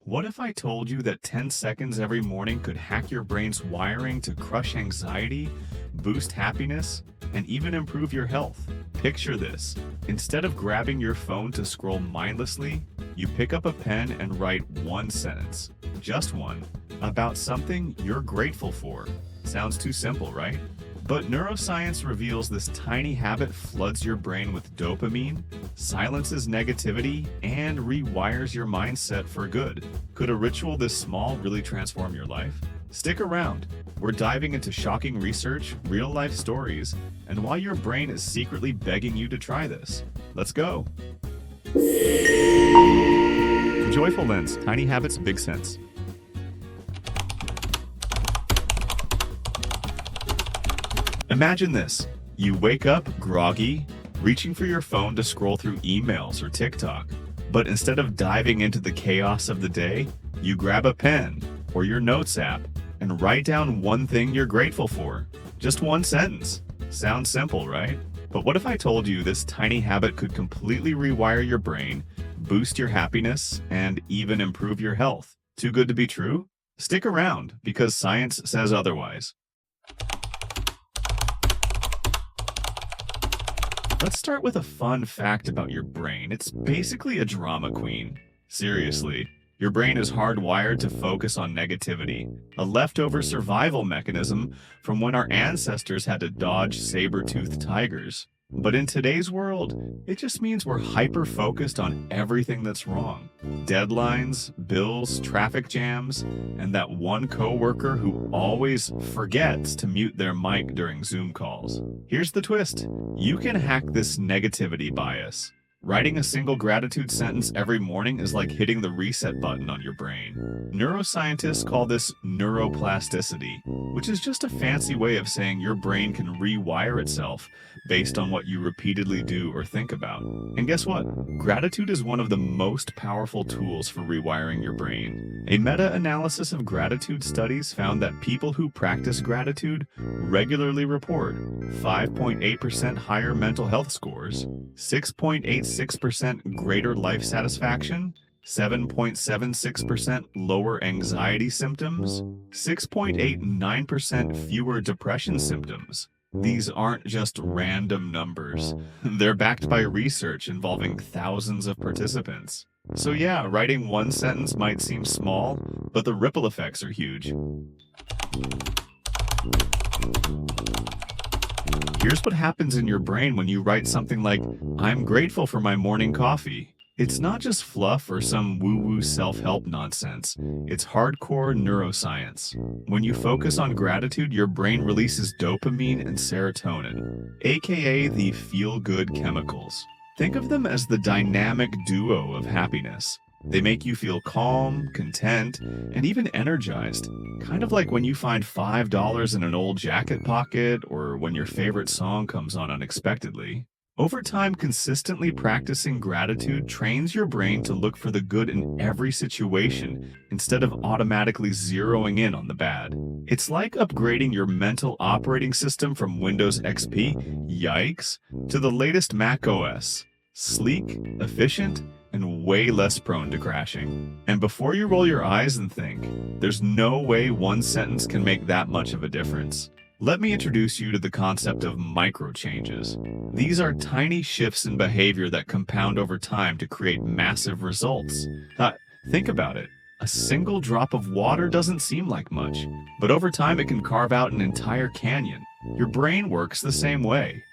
What if I told you that 10 seconds every morning could hack your brain's wiring to crush anxiety, boost happiness, and even improve your health? Picture this. Instead of grabbing your phone to scroll mindlessly, you pick up a pen and write one sentence, just one, about something you're grateful for. Sounds too simple, right? But neuroscience reveals this tiny habit floods your brain with dopamine, silences negativity, and rewires your mindset for good. Could a ritual this small really transform your life? Stick around. We're diving into shocking research, real-life stories, and why your brain is secretly begging you to try this. Let's go. Joyful Lens, Tiny Habits, Big Sense. Imagine this. You wake up groggy, reaching for your phone to scroll through emails or TikTok. But instead of diving into the chaos of the day, you grab a pen or your notes app and write down one thing you're grateful for. Just one sentence. Sounds simple, right? But what if I told you this tiny habit could completely rewire your brain, boost your happiness, and even improve your health? Too good to be true? Stick around, because science says otherwise. Let's start with a fun fact about your brain. It's basically a drama queen. Seriously, your brain is hardwired to focus on negativity, a leftover survival mechanism from when our ancestors had to dodge saber-toothed tigers. But in today's world, it just means we're hyper-focused on everything that's wrong. Deadlines, bills, traffic jams, and that one coworker who always forgets to mute their mic during Zoom calls. Here's the twist. You can hack this negativity bias. Writing a single gratitude sentence every morning is like hitting the reset button on your brain. Neuroscientists call this neuroplasticity, which is just a fancy way of saying your brain can rewire itself based on what you repeatedly do or think about. And guess what? Gratitude is one of the most powerful tools for rewiring your brain. A meta-analysis of gratitude studies found that people who practice gratitude regularly report 5.8% higher mental health scores, 6.86% greater life satisfaction, 7.76% lower anxiety symptoms, 6.89% fewer depression symptoms. These aren't just random numbers. They're backed by research involving thousands of participants. So yeah, writing one sentence might seem small, but the ripple effects are huge. Here's what happens in your brain when you write something like, "I'm grateful for my morning coffee." It's not just fluff or some woo-woo self-help nonsense. It's hardcore neuroscience. When you focus on gratitude, your brain releases dopamine and serotonin, aka the feel-good chemicals. Think of them as the dynamic duo of happiness. They make you feel calm, content, and even energized. Kind of like when you find $5 in an old jacket pocket or when your favorite song comes on unexpectedly. Over time, consistently practicing gratitude trains your brain to look for the good in every situation instead of automatically zeroing in on the bad. It's like upgrading your mental operating system from Windows XP, yikes, to the latest Mac OS. Sleek, efficient, and way less prone to crashing. And before you roll your eyes and think, there's no way one sentence can make that much of a difference. Let me introduce you to the concept of micro changes. These are tiny shifts in behavior that compound over time to create massive results. Think about it. A single drop of water doesn't seem like much, but over time it can carve out an entire canyon. Your brain works the same way.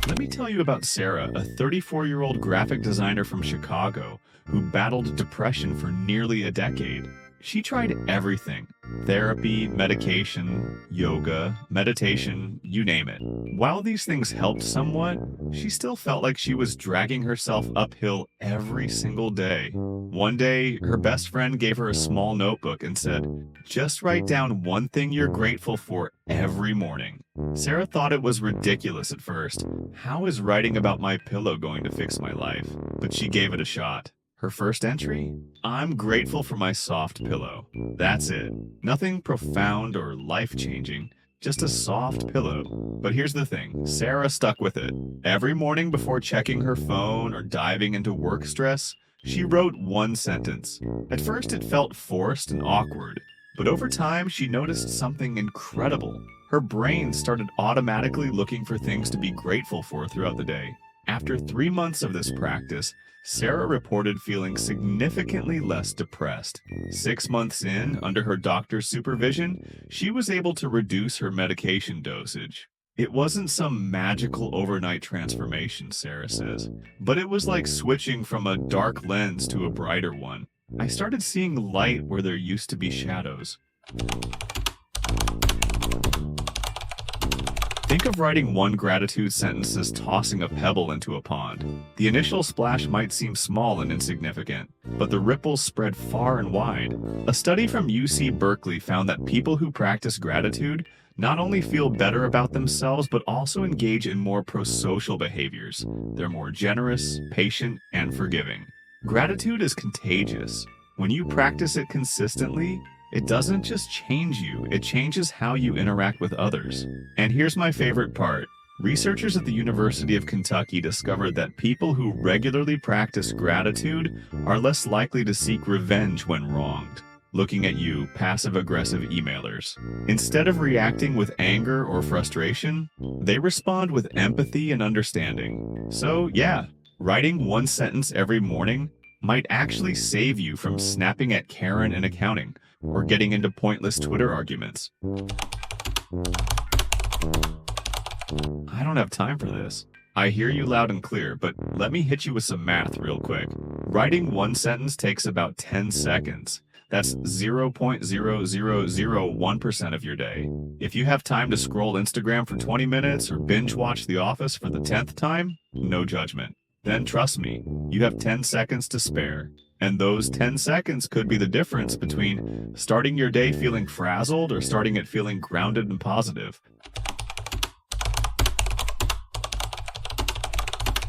Let me tell you about Sarah, a 34-year-old graphic designer from Chicago who battled depression for nearly a decade. She tried everything: therapy, medication, yoga, meditation, you name it. While these things helped somewhat, she still felt like she was dragging herself uphill every single day. One day, her best friend gave her a small notebook and said, "Just write down one thing you're grateful for every morning." Sarah thought it was ridiculous at first. How is writing about my pillow going to fix my life? But she gave it a shot. Her first entry? "I'm grateful for my soft pillow." That's it. Nothing profound or life-changing, just a soft pillow. But here's the thing, Sarah stuck with it. Every morning before checking her phone or diving into work stress, she wrote one sentence. At first it felt forced and awkward, but over time she noticed something incredible. Her brain started automatically looking for things to be grateful for throughout the day. After 3 months of this practice, Sarah reported feeling significantly less depressed. 6 months in, under her doctor's supervision, she was able to reduce her medication dosage. It wasn't some magical overnight transformation, Sarah says, but it was like switching from a dark lens to a brighter one. I started seeing light where there used to be shadows. Think of writing one gratitude sentence as tossing a pebble into a pond. The initial splash might seem small and insignificant, but the ripples spread far and wide. A study from UC Berkeley found that people who practice gratitude not only feel better about themselves, but also engage in more pro-social behaviors. They're more generous, patient, and forgiving. Gratitude is contagious. When you practice it consistently, it doesn't just change you, it changes how you interact with others. And here's my favorite part. Researchers at the University of Kentucky discovered that people who regularly practice gratitude are less likely to seek revenge when wronged. Looking at you, passive-aggressive emailers. Instead of reacting with anger or frustration, they respond with empathy and understanding. So yeah, writing one sentence every morning might actually save you from snapping at Karen in accounting or getting into pointless Twitter arguments. I don't have time for this. I hear you loud and clear, but let me hit you with some math real quick. Writing one sentence takes about 10 seconds. That's 0.0001% of your day. If you have time to scroll Instagram for 20 minutes or binge watch The Office for the 10th time, no judgment. Then trust me, you have 10 seconds to spare. And those 10 seconds could be the difference between starting your day feeling frazzled or starting it feeling grounded and positive.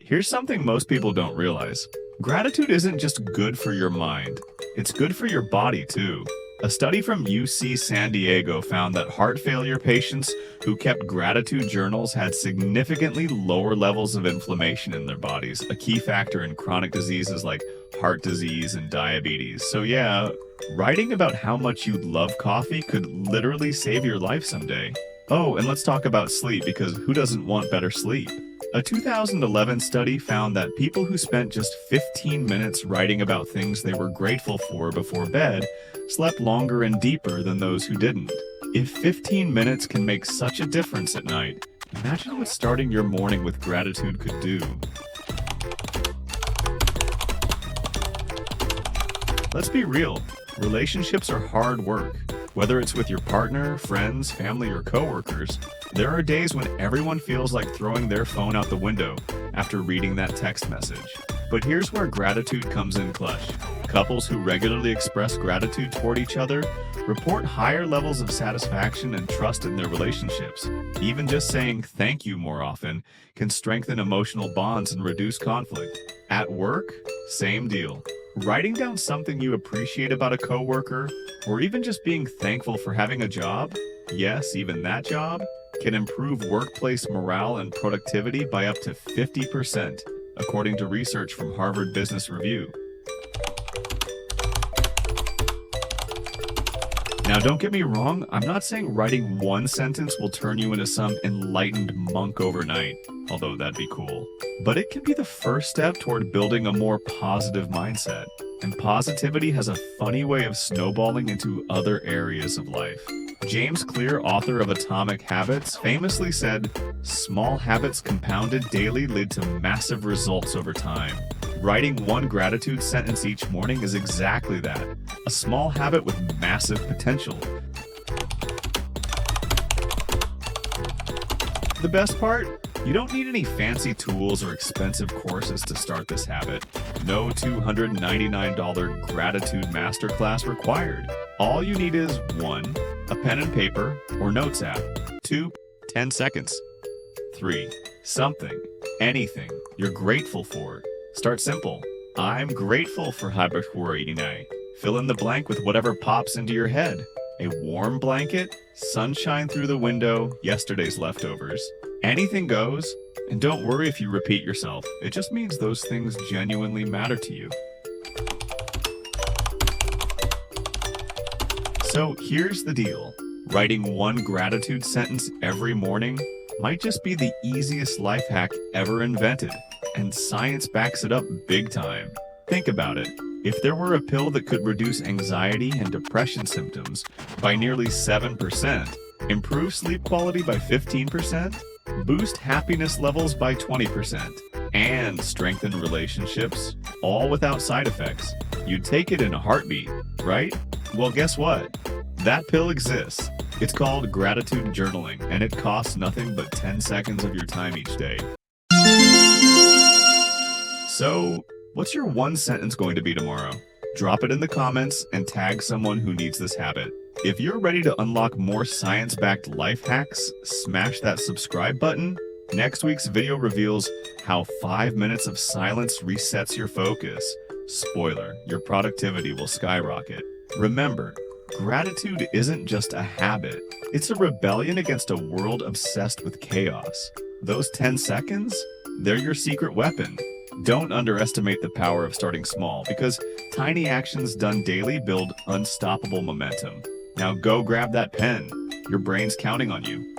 Here's something most people don't realize. Gratitude isn't just good for your mind, it's good for your body too. A study from UC San Diego found that heart failure patients who kept gratitude journals had significantly lower levels of inflammation in their bodies, a key factor in chronic diseases like heart disease and diabetes. So yeah, writing about how much you love coffee could literally save your life someday. Oh, and let's talk about sleep, because who doesn't want better sleep? A 2011 study found that people who spent just 15 minutes writing about things they were grateful for before bed slept longer and deeper than those who didn't. If 15 minutes can make such a difference at night, imagine what starting your morning with gratitude could do. Let's be real, relationships are hard work. Whether it's with your partner, friends, family, or coworkers, there are days when everyone feels like throwing their phone out the window after reading that text message. But here's where gratitude comes in clutch. Couples who regularly express gratitude toward each other report higher levels of satisfaction and trust in their relationships. Even just saying thank you more often can strengthen emotional bonds and reduce conflict. At work, same deal. Writing down something you appreciate about a coworker, or even just being thankful for having a job, yes, even that job, can improve workplace morale and productivity by up to 50%, according to research from Harvard Business Review. Now, don't get me wrong, I'm not saying writing one sentence will turn you into some enlightened monk overnight, although that'd be cool. But it can be the first step toward building a more positive mindset. And positivity has a funny way of snowballing into other areas of life. James Clear, author of Atomic Habits, famously said, "Small habits compounded daily lead to massive results over time." Writing one gratitude sentence each morning is exactly that, a small habit with massive potential. The best part? You don't need any fancy tools or expensive courses to start this habit. No $299 gratitude masterclass required. All you need is 1. A pen and paper or notes app. 2. 10 seconds. 3. Something, anything you're grateful for. Start simple. I'm grateful for Habakkuk. Fill in the blank with whatever pops into your head. A warm blanket, sunshine through the window, yesterday's leftovers. Anything goes, and don't worry if you repeat yourself. It just means those things genuinely matter to you. So here's the deal. Writing one gratitude sentence every morning might just be the easiest life hack ever invented, and science backs it up big time. Think about it. If there were a pill that could reduce anxiety and depression symptoms by nearly 7%, improve sleep quality by 15%, boost happiness levels by 20%, and strengthen relationships, all without side effects, you'd take it in a heartbeat, right? Well, guess what? That pill exists. It's called gratitude journaling, and it costs nothing but 10 seconds of your time each day. So, what's your one sentence going to be tomorrow? Drop it in the comments and tag someone who needs this habit. If you're ready to unlock more science-backed life hacks, smash that subscribe button. Next week's video reveals how 5 minutes of silence resets your focus. Spoiler, your productivity will skyrocket. Remember, gratitude isn't just a habit. It's a rebellion against a world obsessed with chaos. Those 10 seconds? They're your secret weapon. Don't underestimate the power of starting small, because tiny actions done daily build unstoppable momentum. Now go grab that pen. Your brain's counting on you.